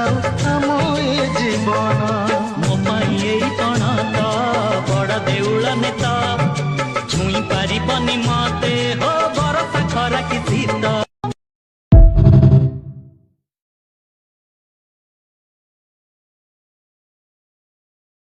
जाऊ आम ए जीवन मो पाई एई पण तो बड़ देउल नेता छुई पारिबनी मते